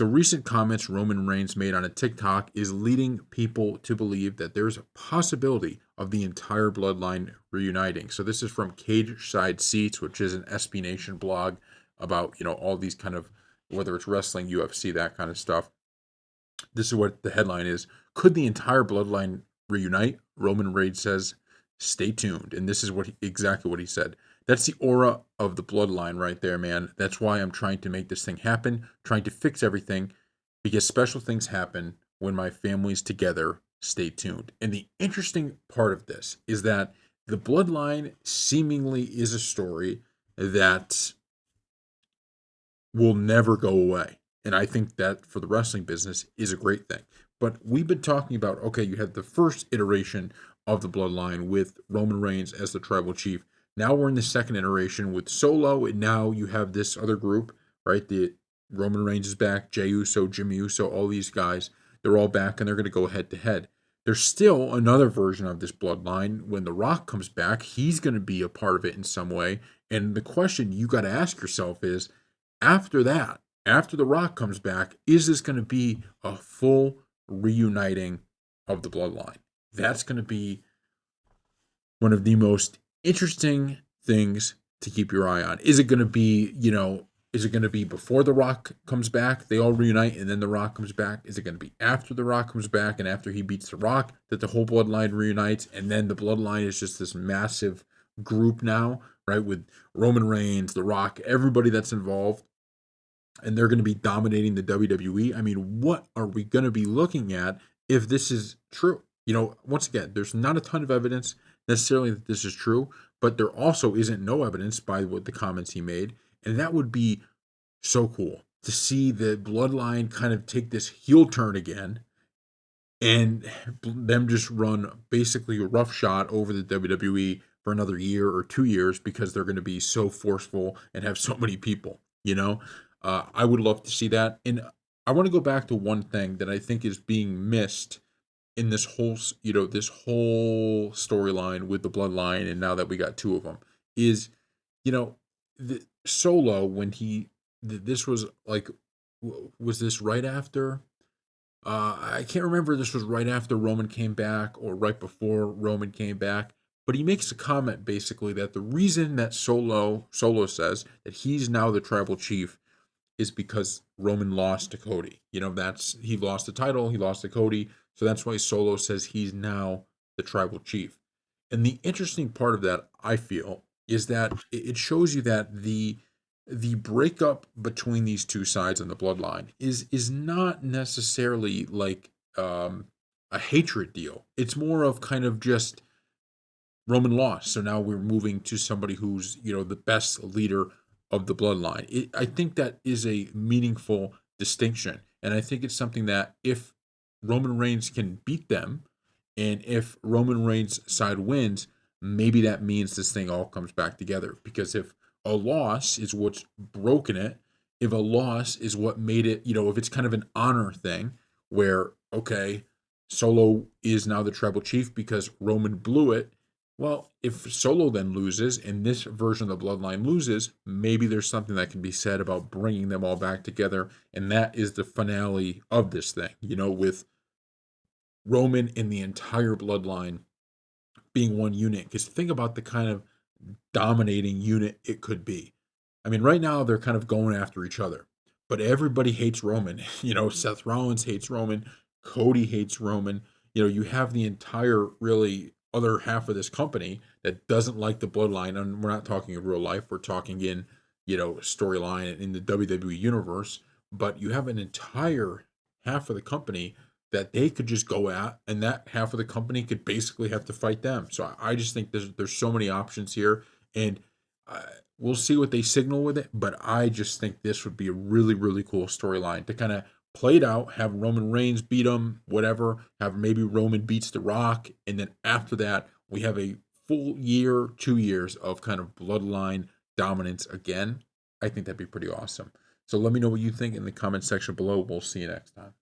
So recent comments Roman Reigns made on a TikTok is leading people to believe that there's a possibility of the entire bloodline reuniting. So this is from Cage Side Seats, which is an SB Nation blog about, all these kind of, whether it's wrestling, UFC, that kind of stuff. This is what the headline is. Could the entire bloodline reunite? Roman Reigns says, stay tuned. And this is exactly what he said. That's the aura of the bloodline right there, man. That's why I'm trying to make this thing happen, trying to fix everything, because special things happen when my family's together. Stay tuned. And the interesting part of this is that the bloodline seemingly is a story that will never go away. And I think that for the wrestling business is a great thing. But we've been talking about, okay, you had the first iteration of the bloodline with Roman Reigns as the tribal chief. Now we're in the second iteration with Solo, and now you have this other group, right? The Roman Reigns is back, Jey Uso, Jimmy Uso, all these guys, they're all back, and they're going to go head to head. There's still another version of this bloodline. When The Rock comes back, he's going to be a part of it in some way. And the question you got to ask yourself is, after that, after The Rock comes back, is this going to be a full reuniting of the bloodline? That's going to be one of the most interesting things to keep your eye on. Is it going to be, is it going to be before The Rock comes back, they all reunite, and then The Rock comes back? Is it going to be after The Rock comes back and after he beats The Rock that the whole bloodline reunites, and then the bloodline is just this massive group now, right, with Roman Reigns, The Rock, everybody that's involved, and they're going to be dominating the WWE? I mean, what are we going to be looking at if this is true? Once again, there's not a ton of evidence necessarily that this is true, but there also isn't no evidence by what the comments he made. And that would be so cool to see the bloodline kind of take this heel turn again and them just run basically roughshod over the WWE for another year or 2 years because they're going to be so forceful and have so many people. I would love to see that. And I want to go back to one thing that I think is being missed in this whole storyline with the bloodline, and now that we got two of them, is, the Solo, when this was like, was this right after? I can't remember if this was right after Roman came back or right before Roman came back, but he makes a comment basically that the reason that Solo says that he's now the tribal chief is because Roman lost to Cody. He lost the title, he lost to Cody, so that's why Solo says he's now the tribal chief. And the interesting part of that, I feel, is that it shows you that the breakup between these two sides in the bloodline is not necessarily like a hatred deal. It's more of kind of just Roman lost, so now we're moving to somebody who's the best leader of the bloodline. I think that is a meaningful distinction, and I think it's something that if Roman Reigns can beat them, and if Roman Reigns' side wins, maybe that means this thing all comes back together. Because if a loss is what's broken it, if a loss is what made it, if it's kind of an honor thing where, okay, Solo is now the tribal chief because Roman blew it. Well, if Solo then loses and this version of the bloodline loses, maybe there's something that can be said about bringing them all back together. And that is the finale of this thing, with Roman and the entire bloodline being one unit. Because think about the kind of dominating unit it could be. I mean, right now they're kind of going after each other, but everybody hates Roman. Seth Rollins hates Roman, Cody hates Roman. You have the entire really other half of this company that doesn't like the bloodline. And we're not talking in real life, we're talking in, storyline in the WWE universe. But you have an entire half of the company that they could just go at, and that half of the company could basically have to fight them. So I just think there's so many options here, and we'll see what they signal with it. But I just think this would be a really, really cool storyline to kind of play it out, have Roman Reigns beat him, whatever, have maybe Roman beats The Rock, and then after that, we have a full year, 2 years of kind of bloodline dominance again. I think that'd be pretty awesome. So let me know what you think in the comment section below. We'll see you next time.